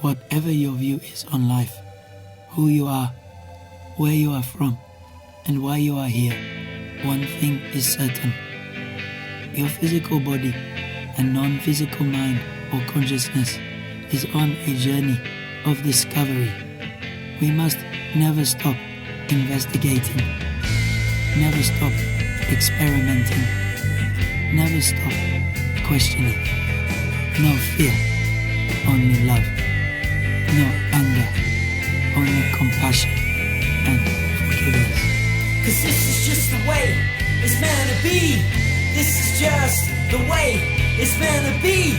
Whatever your view is on life, who you are, where you are from, and why you are here, one thing is certain. Your physical body and non-physical mind or consciousness is on a journey of discovery. We must never stop investigating, never stop experimenting, never stop questioning. No fear, only love. No anger, only compassion and forgiveness. 'Cause this is just the way it's meant to be. This is just the way it's meant to be.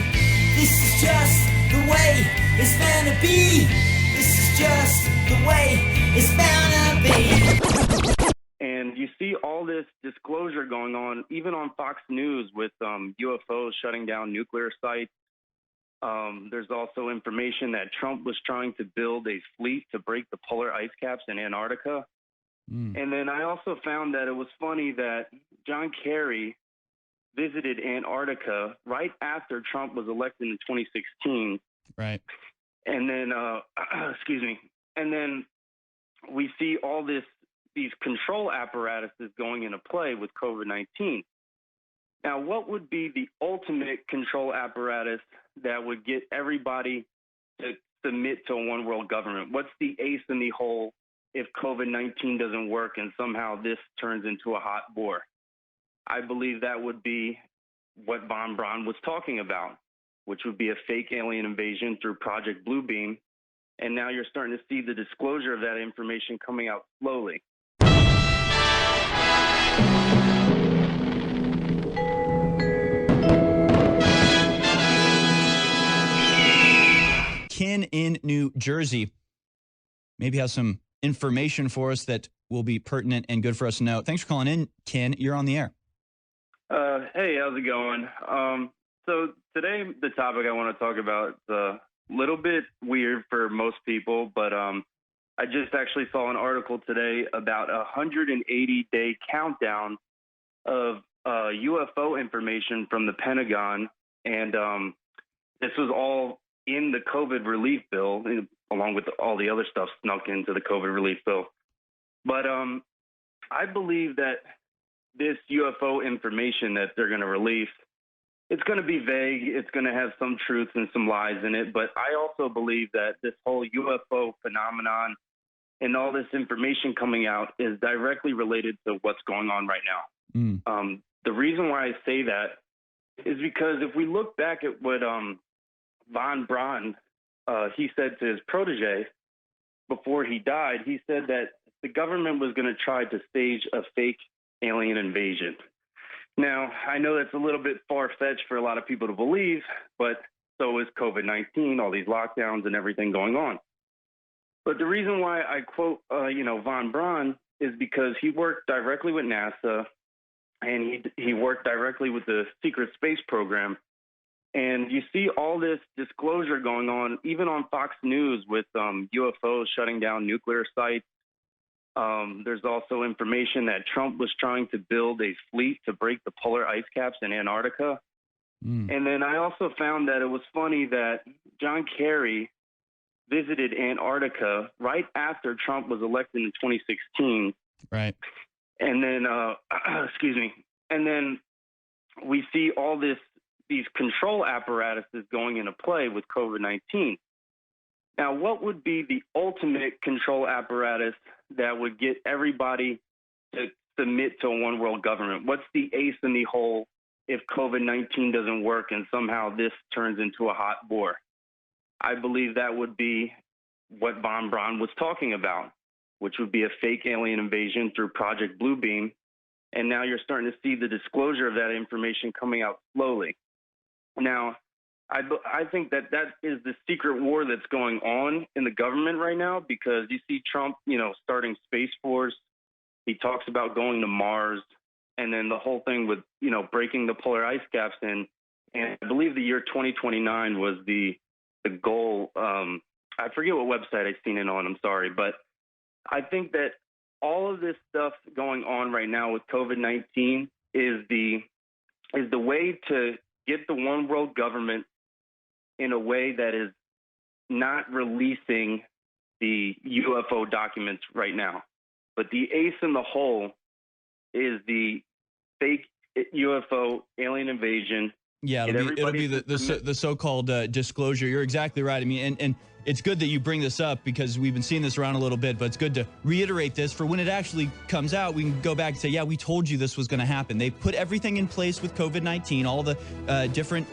This is just the way it's meant to be. This is just the way it's meant to be. And you see all this disclosure going on, even on Fox News with UFOs shutting down nuclear sites. There's also information that Trump was trying to build a fleet to break the polar ice caps in Antarctica. And then I also found that it was funny that John Kerry visited Antarctica right after Trump was elected in 2016. Right. And then, excuse me. And then we see all these control apparatuses going into play with COVID-19. Now, what would be the ultimate control apparatus that would get everybody to submit to a one world government? What's the ace in the hole if COVID-19 doesn't work and somehow this turns into a hot war? I believe that would be what von Braun was talking about, which would be a fake alien invasion through Project Bluebeam. And now you're starting to see the disclosure of that information coming out slowly. Ken in New Jersey maybe has some information for us that will be pertinent and good for us to know. Thanks for calling in, Ken. You're on the air. Hey, how's it going? So today the topic I want to talk about is a little bit weird for most people, but I just actually saw an article today about a 180-day countdown of UFO information from the Pentagon, and this was all in the COVID relief bill, along with all the other stuff snuck into the COVID relief bill. But I believe that this UFO information that they're going to release, it's going to be vague. It's going to have some truths and some lies in it. But I also believe that this whole UFO phenomenon and all this information coming out is directly related to what's going on right now. The reason why I say that is because if we look back at what von Braun, he said to his protege before he died, he said that the government was going to try to stage a fake alien invasion. Now, I know that's a little bit far-fetched for a lot of people to believe, but so is COVID-19, all these lockdowns and everything going on. But the reason why I quote, von Braun is because he worked directly with NASA, and he worked directly with the secret space program. And you see all this disclosure going on, even on Fox News with UFOs shutting down nuclear sites. There's also information that Trump was trying to build a fleet to break the polar ice caps in Antarctica. And then I also found that it was funny that John Kerry visited Antarctica right after Trump was elected in 2016. Right. And then, excuse me. And then we see all these control apparatuses going into play with COVID-19. Now, what would be the ultimate control apparatus that would get everybody to submit to a one world government? What's the ace in the hole if COVID-19 doesn't work and somehow this turns into a hot war? I believe that would be what von Braun was talking about, which would be a fake alien invasion through Project Bluebeam. And now you're starting to see the disclosure of that information coming out slowly. Now, I think that is the secret war that's going on in the government right now, because you see Trump, starting Space Force. He talks about going to Mars, and then the whole thing with, breaking the polar ice caps in. And I believe the year 2029 was the goal. I forget what website I've seen it on. I'm sorry. But I think that all of this stuff going on right now with COVID-19 is the way to get the one world government in a way that is not releasing the UFO documents right now. But the ace in the hole is the fake UFO alien invasion. Yeah, it'll be the so-called disclosure. You're exactly right. I mean, and it's good that you bring this up because we've been seeing this around a little bit, but it's good to reiterate this for when it actually comes out. We can go back and say, yeah, we told you this was going to happen. They put everything in place with COVID-19, all the different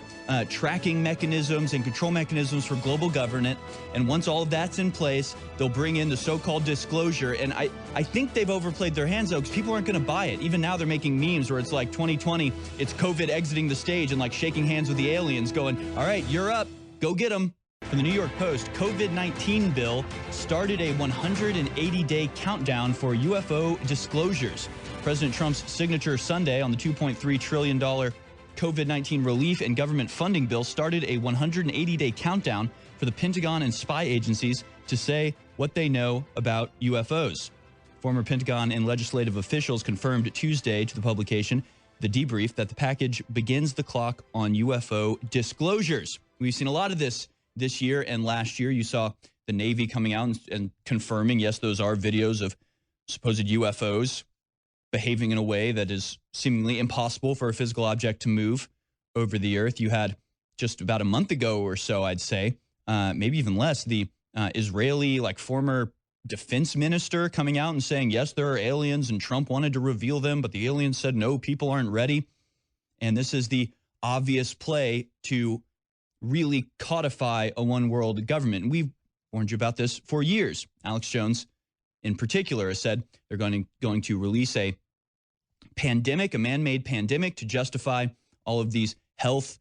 tracking mechanisms and control mechanisms for global government. And once all of that's in place, they'll bring in the so-called disclosure. And I think they've overplayed their hands, though, because people aren't going to buy it. Even now they're making memes where it's like 2020, it's COVID exiting the stage and like shaking hands with the aliens going, all right, you're up, go get them. From the New York Post, COVID-19 bill started a 180-day countdown for UFO disclosures. President Trump's signature Sunday on the $2.3 trillion COVID-19 relief and government funding bill started a 180-day countdown for the Pentagon and spy agencies to say what they know about UFOs. Former Pentagon and legislative officials confirmed Tuesday to the publication, The Debrief, that the package begins the clock on UFO disclosures. We've seen a lot of this year and last year. You saw the Navy coming out and confirming, yes, those are videos of supposed UFOs behaving in a way that is seemingly impossible for a physical object to move over the earth. You had just about a month ago or so, I'd say, maybe even less, the Israeli former defense minister coming out and saying, yes, there are aliens and Trump wanted to reveal them, but the aliens said, no, people aren't ready. And this is the obvious play to really codify a one world government. And we've warned you about this for years. Alex Jones, in particular, has said they're going to release a pandemic, a man-made pandemic, to justify all of these health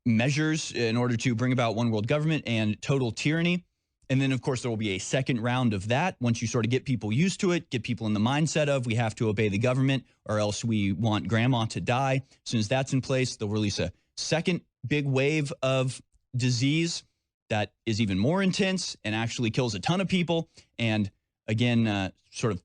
measures in order to bring about one world government and total tyranny. And then, of course, there will be a second round of that once you sort of get people used to it, get people in the mindset of we have to obey the government or else we want grandma to die. As soon as that's in place, they'll release a second big wave of disease that is even more intense and actually kills a ton of people. And again, sort of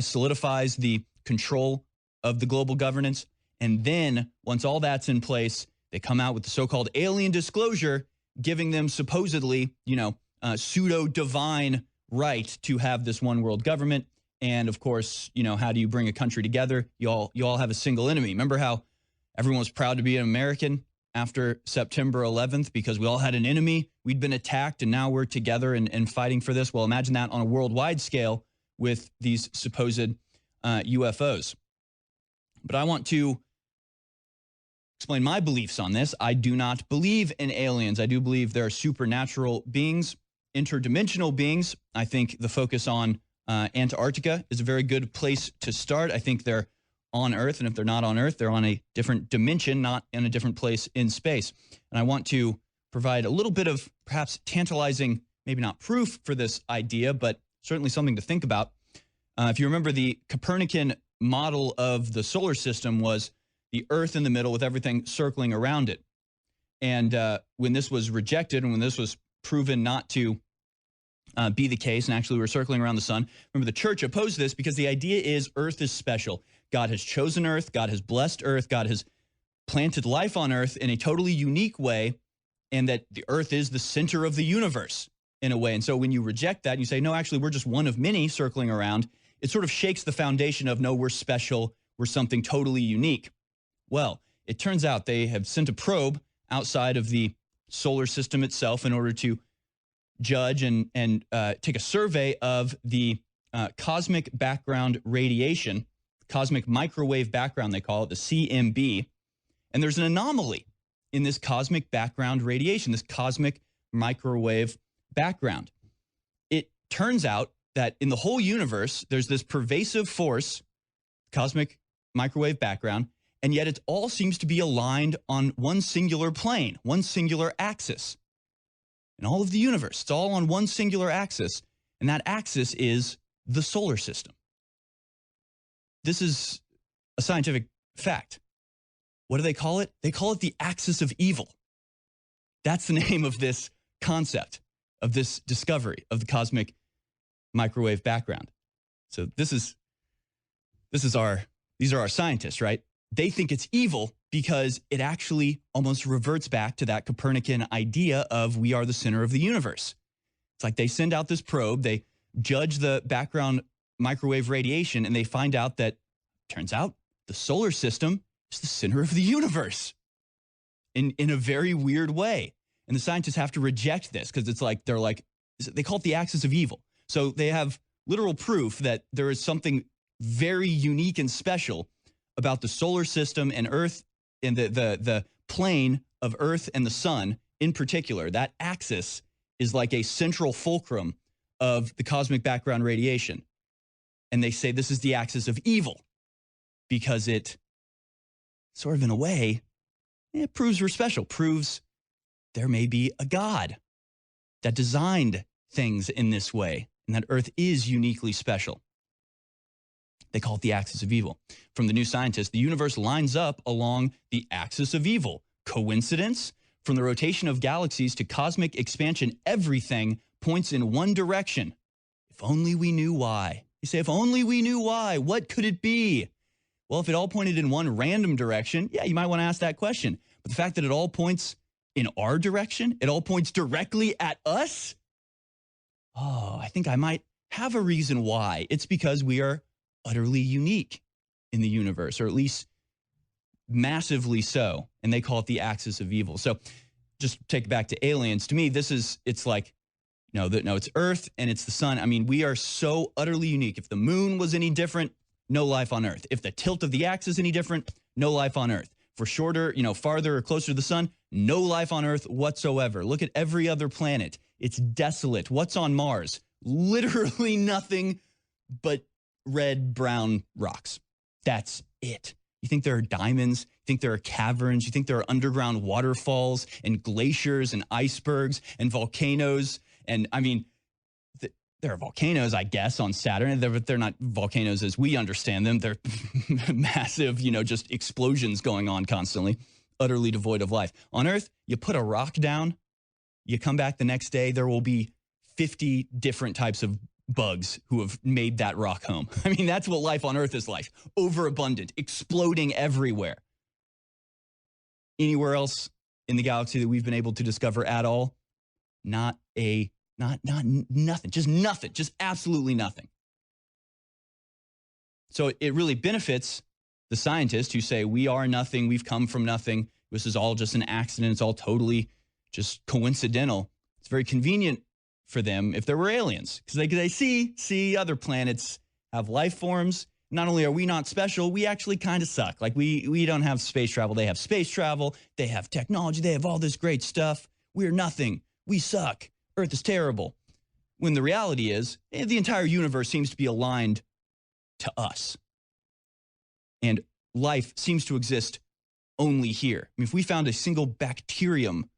solidifies the control of the global governance. And then once all that's in place, they come out with the so-called alien disclosure, giving them supposedly, pseudo-divine right to have this one world government. And of course, how do you bring a country together? You all have a single enemy. Remember how everyone was proud to be an American after September 11th because we all had an enemy. We'd been attacked and now we're together and fighting for this. Well, imagine that on a worldwide scale with these supposed UFOs. But I want to explain my beliefs on this. I do not believe in aliens. I do believe there are supernatural beings, interdimensional beings. I think the focus on Antarctica is a very good place to start. I think they're on Earth, and if they're not on Earth, they're on a different dimension, not in a different place in space. And I want to provide a little bit of perhaps tantalizing, maybe not proof for this idea, but certainly something to think about. If you remember, the Copernican model of the solar system was the Earth in the middle with everything circling around it. And when this was rejected and when this was proven not to be the case, and actually we're circling around the sun, remember the church opposed this because the idea is Earth is special. God has chosen Earth. God has blessed Earth. God has planted life on Earth in a totally unique way, and that the Earth is the center of the universe in a way. And so when you reject that, and you say, no, actually, we're just one of many circling around, it sort of shakes the foundation of, no, we're special. We're something totally unique. Well, it turns out they have sent a probe outside of the solar system itself in order to judge and take a survey of the cosmic background radiation, cosmic microwave background, they call it, the CMB. And there's an anomaly in this cosmic background radiation, this cosmic microwave background. It turns out that in the whole universe, there's this pervasive force, cosmic microwave background, and yet it all seems to be aligned on one singular plane, one singular axis. In all of the universe, it's all on one singular axis, and that axis is the solar system. This is a scientific fact. What do they call it? They call it the axis of evil. That's the name of this concept, of this discovery of the cosmic microwave background. So these are our scientists, right? they think it's evil because it actually almost reverts back to that Copernican idea of we are the center of the universe. It's like they send out this probe, they judge the background microwave radiation, and they find out that, turns out, the solar system is the center of the universe in a very weird way. And the scientists have to reject this because it's like, they call it the axis of evil. So they have literal proof that there is something very unique and special about the solar system and Earth and the plane of Earth and the sun in particular. That axis is like a central fulcrum of the cosmic background radiation. And they say this is the axis of evil because it sort of in a way, it proves we're special, proves there may be a God that designed things in this way and that Earth is uniquely special. They call it the axis of evil. From the New Scientist, the universe lines up along the axis of evil. Coincidence? From the rotation of galaxies to cosmic expansion, everything points in one direction. If only we knew why. You say, if only we knew why, what could it be? Well, if it all pointed in one random direction, yeah, you might want to ask that question. But the fact that it all points in our direction, it all points directly at us, oh, I think I might have a reason why. It's because we are utterly unique in the universe, or at least massively so. And they call it the axis of evil. So just take it back to aliens. To me, it's like, no, it's Earth and it's the sun. I mean, we are so utterly unique. If the moon was any different, no life on Earth. If the tilt of the axis any different, no life on Earth. For shorter, farther or closer to the sun, no life on Earth whatsoever. Look at every other planet. It's desolate. What's on Mars? Literally nothing but red, brown rocks. That's it. You think there are diamonds? You think there are caverns? You think there are underground waterfalls and glaciers and icebergs and volcanoes? And I mean, there are volcanoes, I guess, on Saturn, but they're not volcanoes as we understand them. They're massive, just explosions going on constantly, utterly devoid of life. On Earth, you put a rock down, you come back the next day, there will be 50 different types of bugs who have made that rock home. I mean, that's what life on Earth is like. Overabundant, exploding everywhere. Anywhere else in the galaxy that we've been able to discover at all? Nothing, just absolutely nothing. So it really benefits the scientists who say we are nothing, we've come from nothing, this is all just an accident, it's all totally just coincidental. It's very convenient for them if there were aliens, because they see other planets have life forms. Not only are we not special, we actually kind of suck. Like we don't have space travel, they have space travel, they have technology, they have all this great stuff. We're nothing, we suck. Earth is terrible. When the reality is, the entire universe seems to be aligned to us. And life seems to exist only here. I mean, if we found a single bacterium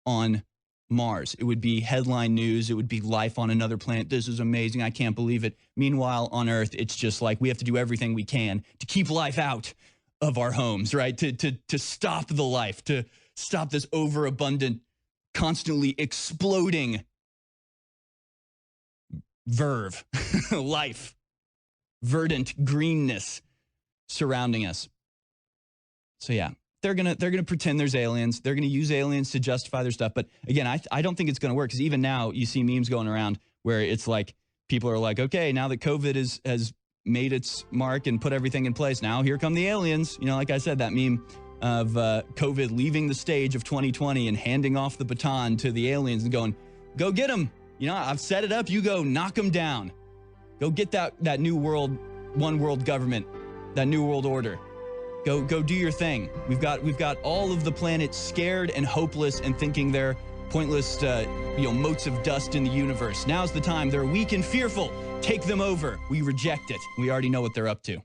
on Mars, it would be headline news. It would be life on another planet. This is amazing. I can't believe it. Meanwhile, on Earth, it's just like we have to do everything we can to keep life out of our homes, right? To stop the life, to stop this overabundant, constantly exploding life, verdant greenness surrounding us. So yeah, they're gonna pretend there's aliens. They're gonna use aliens to justify their stuff. But again, I don't think it's gonna work, because even now you see memes going around where it's like people are like, okay, now that COVID has made its mark and put everything in place, now here come the aliens. Like I said, that meme of COVID leaving the stage of 2020 and handing off the baton to the aliens and going, go get them. I've set it up. You go knock them down. Go get that new world, one world government, that new world order. Go do your thing. We've got all of the planet scared and hopeless and thinking they're pointless, motes of dust in the universe. Now's the time. They're weak and fearful. Take them over. We reject it. We already know what they're up to.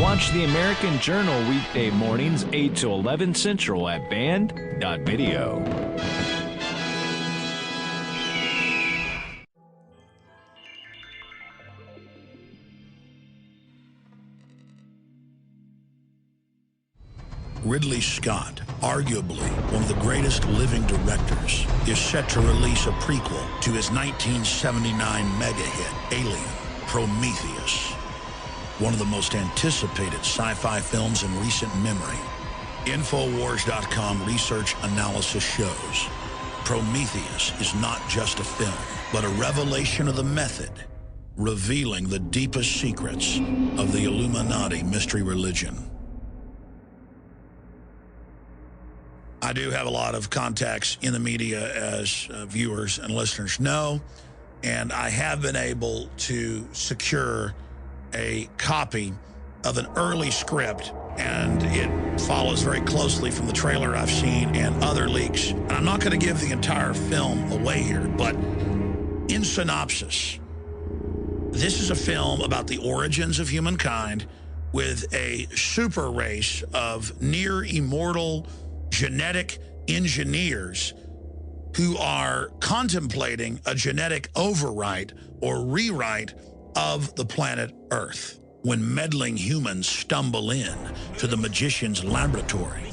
Watch the American Journal weekday mornings 8 to 11 Central at band.video. Ridley Scott, arguably one of the greatest living directors, is set to release a prequel to his 1979 mega hit, Alien: Prometheus. one of the most anticipated sci-fi films in recent memory. Infowars.com research analysis shows Prometheus is not just a film, but a revelation of the method, revealing the deepest secrets of the Illuminati mystery religion. I do have a lot of contacts in the media, as viewers and listeners know, and I have been able to secure a copy of an early script, and it follows very closely from the trailer I've seen and other leaks. And I'm not going to give the entire film away here, but in synopsis, this is a film about the origins of humankind with a super race of near immortal genetic engineers who are contemplating a genetic overwrite or rewrite of the planet Earth when meddling humans stumble in to the magician's laboratory.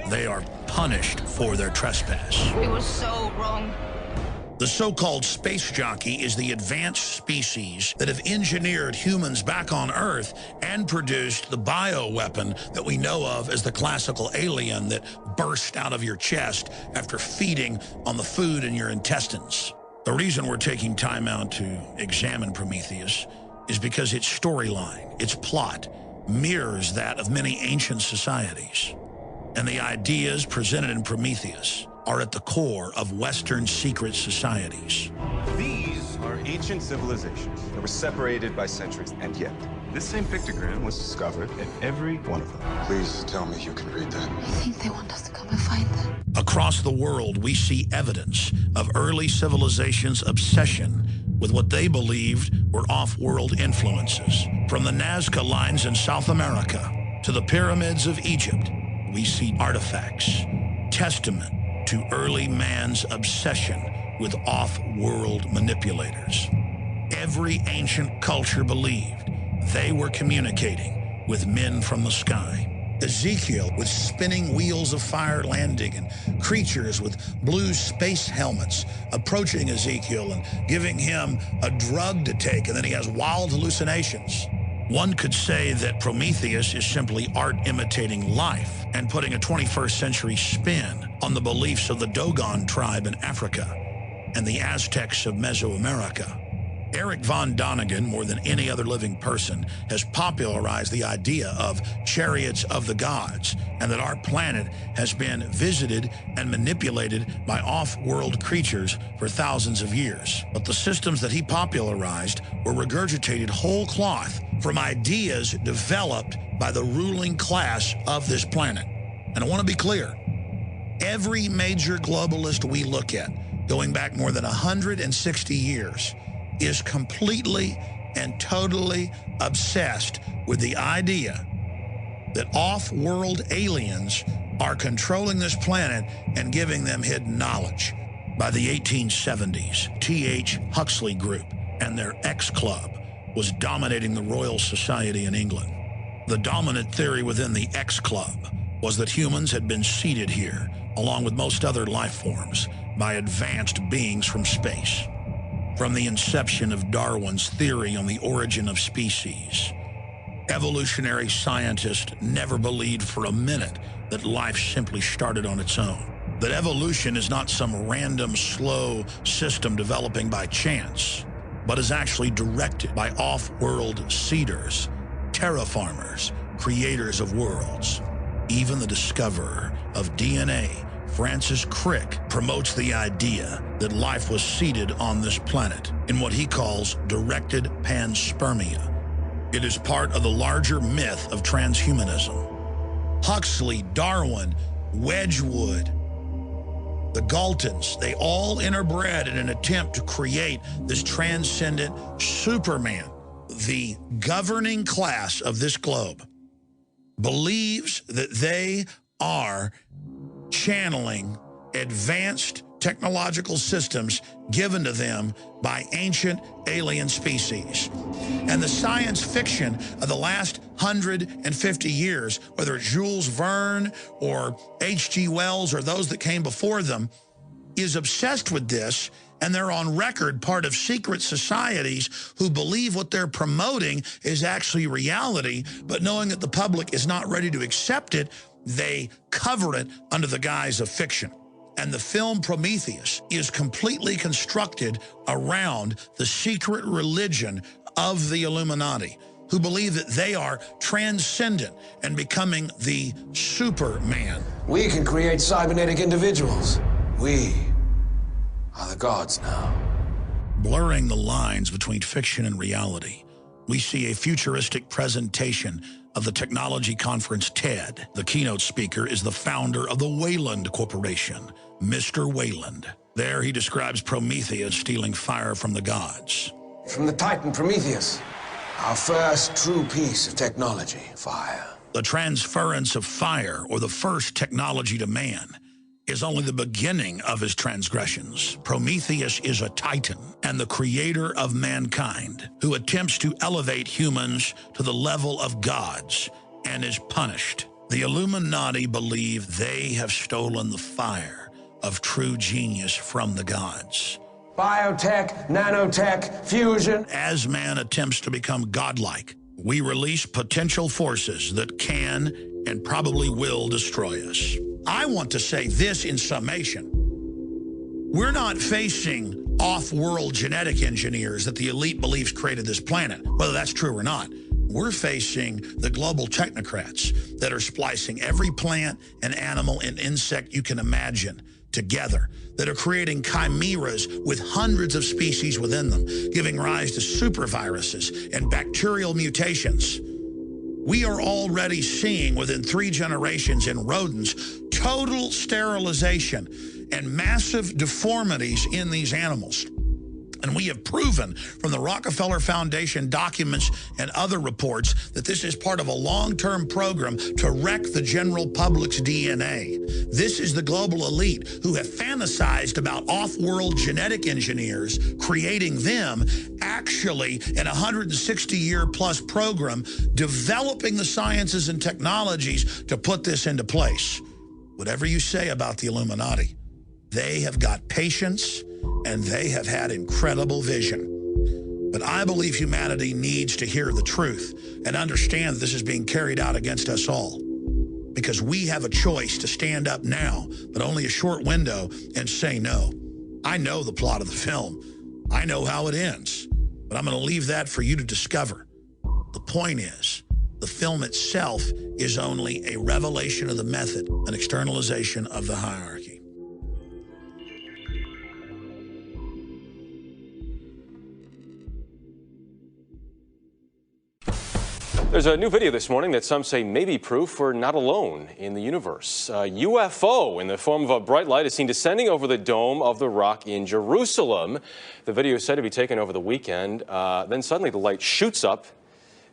They are punished for their trespass. It was so wrong. The so-called space jockey is the advanced species that have engineered humans back on Earth and produced the bioweapon that we know of as the classical alien that burst out of your chest after feeding on the food in your intestines. The reason we're taking time out to examine Prometheus is because its storyline, its plot, mirrors that of many ancient societies. And the ideas presented in Prometheus are at the core of Western secret societies. These are ancient civilizations that were separated by centuries, and yet this same pictogram was discovered in every one of them. Please tell me you can read that. I think they want us to come and find them. Across the world, we see evidence of early civilizations' obsession with what they believed were off-world influences. From the Nazca lines in South America to the pyramids of Egypt, we see artifacts, testament to early man's obsession with off-world manipulators. Every ancient culture believed they were communicating with men from the sky. Ezekiel with spinning wheels of fire landing and creatures with blue space helmets approaching Ezekiel and giving him a drug to take, and then he has wild hallucinations. One could say that Prometheus is simply art imitating life and putting a 21st century spin on the beliefs of the Dogon tribe in Africa and the Aztecs of Mesoamerica. Eric von Däniken, more than any other living person, has popularized the idea of chariots of the gods and that our planet has been visited and manipulated by off-world creatures for thousands of years. But the systems that he popularized were regurgitated whole cloth from ideas developed by the ruling class of this planet. And I want to be clear, every major globalist we look at, going back more than 160 years, is completely and totally obsessed with the idea that off-world aliens are controlling this planet and giving them hidden knowledge. By the 1870s, T.H. Huxley Group and their X Club was dominating the Royal Society in England. The dominant theory within the X Club was that humans had been seeded here, along with most other life forms, by advanced beings from space. From the inception of Darwin's theory on the origin of species, evolutionary scientists never believed for a minute that life simply started on its own. That evolution is not some random, slow system developing by chance, but is actually directed by off-world seeders, terraformers, creators of worlds. Even the discoverer of DNA, Francis Crick, promotes the idea that life was seeded on this planet in what he calls directed panspermia. It is part of the larger myth of transhumanism. Huxley, Darwin, Wedgwood, the Galtons, they all interbred in an attempt to create this transcendent Superman. The governing class of this globe believes that they are channeling advanced technological systems given to them by ancient alien species. And the science fiction of the last 150 years, whether it's Jules Verne or H.G. Wells or those that came before them, is obsessed with this, and they're on record part of secret societies who believe what they're promoting is actually reality, but knowing that the public is not ready to accept it, they cover it under the guise of fiction. And the film Prometheus is completely constructed around the secret religion of the Illuminati, who believe that they are transcendent and becoming the Superman. We can create cybernetic individuals. We are the gods now. Blurring the lines between fiction and reality, we see a futuristic presentation of the technology conference TED. The keynote speaker is the founder of the Wayland Corporation, Mr. Wayland. There he describes Prometheus stealing fire from the gods. From the Titan Prometheus, our first true piece of technology, fire. The transference of fire, or the first technology to man, is only the beginning of his transgressions. Prometheus is a Titan and the creator of mankind who attempts to elevate humans to the level of gods and is punished. The Illuminati believe they have stolen the fire of true genius from the gods. Biotech, nanotech, fusion. As man attempts to become godlike, we release potential forces that can and probably will destroy us. I want to say this in summation. We're not facing off-world genetic engineers that the elite believes created this planet, whether that's true or not. We're facing the global technocrats that are splicing every plant and animal and insect you can imagine together, that are creating chimeras with hundreds of species within them, giving rise to superviruses and bacterial mutations. We are already seeing within 3 generations in rodents total sterilization and massive deformities in these animals. And we have proven from the Rockefeller Foundation documents and other reports that this is part of a long-term program to wreck the general public's DNA. This is the global elite who have fantasized about off-world genetic engineers, creating them actually in a 160-year-plus program, developing the sciences and technologies to put this into place. Whatever you say about the Illuminati, they have got patience and they have had incredible vision. But I believe humanity needs to hear the truth and understand that this is being carried out against us all. Because we have a choice to stand up now, but only a short window, and say no. I know the plot of the film. I know how it ends. But I'm going to leave that for you to discover. The point is, the film itself is only a revelation of the method, an externalization of the hierarchy. There's a new video this morning that some say may be proof we're not alone in the universe. A UFO in the form of a bright light is seen descending over the Dome of the Rock in Jerusalem. The video is said to be taken over the weekend. Then suddenly the light shoots up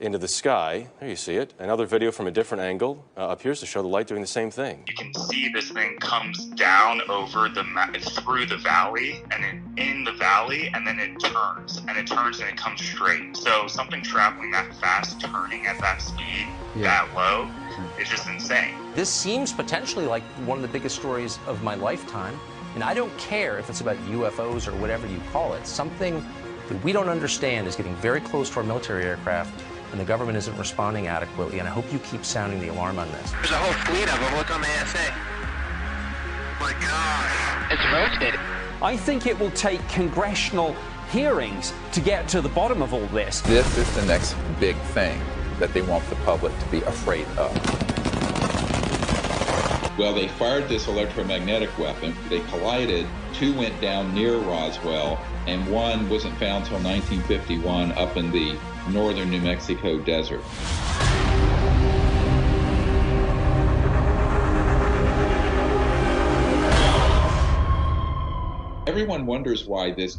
into the sky. There you see it. Another video from a different angle appears to show the light doing the same thing. You can see this thing comes down over through the valley, and in the valley, and then it turns and it comes straight. So something traveling that fast, turning at that speed, that low, is just insane. This seems potentially like one of the biggest stories of my lifetime, and I don't care if it's about UFOs or whatever you call it. Something that we don't understand is getting very close to our military aircraft, and the government isn't responding adequately, and I hope you keep sounding the alarm on this. There's a whole fleet of them. Look on the ASA. My God. It's rotated. I think it will take congressional hearings to get to the bottom of all this. This is the next big thing that they want the public to be afraid of. Well, they fired this electromagnetic weapon. They collided. 2 went down near Roswell, and 1 wasn't found until 1951 up in the northern New Mexico desert. Everyone wonders why this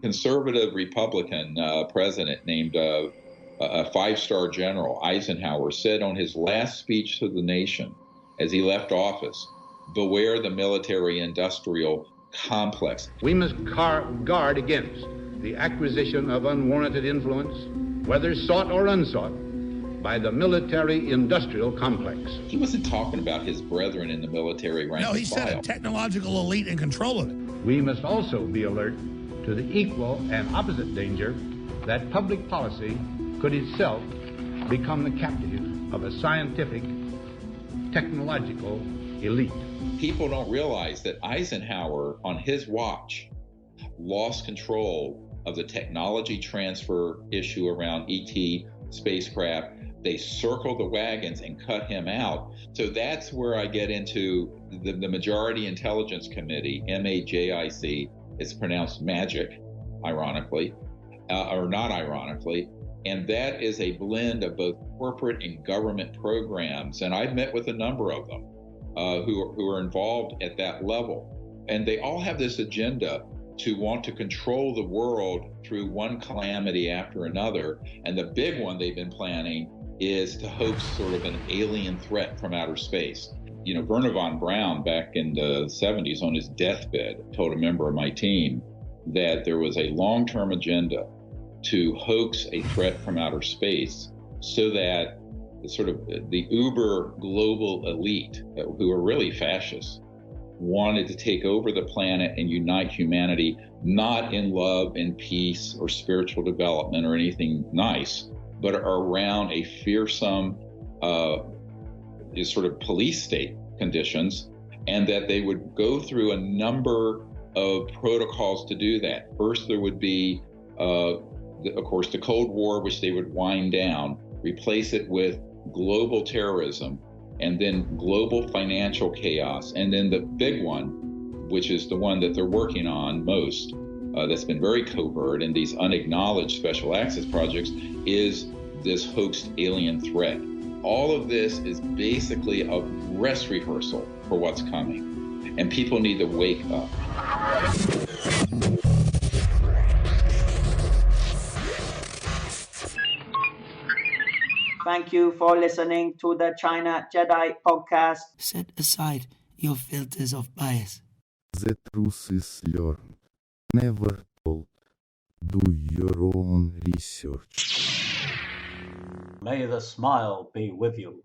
conservative Republican president named a 5-star general, Eisenhower, said on his last speech to the nation as he left office, "Beware the military-industrial complex." We must guard against the acquisition of unwarranted influence, whether sought or unsought, by the military-industrial complex. He wasn't talking about his brethren in the military rank. No, he said a technological elite in control of it. We must also be alert to the equal and opposite danger that public policy could itself become the captive of a scientific, technological elite. People don't realize that Eisenhower, on his watch, lost control of the technology transfer issue around ET spacecraft. They circled the wagons and cut him out. So that's where I get into the Majority Intelligence Committee, MAJIC. It's pronounced MAGIC, ironically, or not ironically. And that is a blend of both corporate and government programs. And I've met with a number of them who are involved at that level. And they all have this agenda to want to control the world through one calamity after another. And the big one they've been planning is to host sort of an alien threat from outer space. You know, Werner von Braun back in the 70s on his deathbed told a member of my team that there was a long-term agenda to hoax a threat from outer space so that sort of the uber global elite, who are really fascists, wanted to take over the planet and unite humanity, not in love and peace or spiritual development or anything nice, but around a fearsome sort of police state conditions, and that they would go through a number of protocols to do that. First, there would be, of course, the Cold War, which they would wind down, replace it with global terrorism, and then global financial chaos. And then the big one, which is the one that they're working on most, that's been very covert in these unacknowledged special access projects, is this hoaxed alien threat. All of this is basically a dress rehearsal for what's coming. And people need to wake up. Thank you for listening to the China Jedi podcast. Set aside your filters of bias. The truth is learned, never told. Do your own research. May the smile be with you.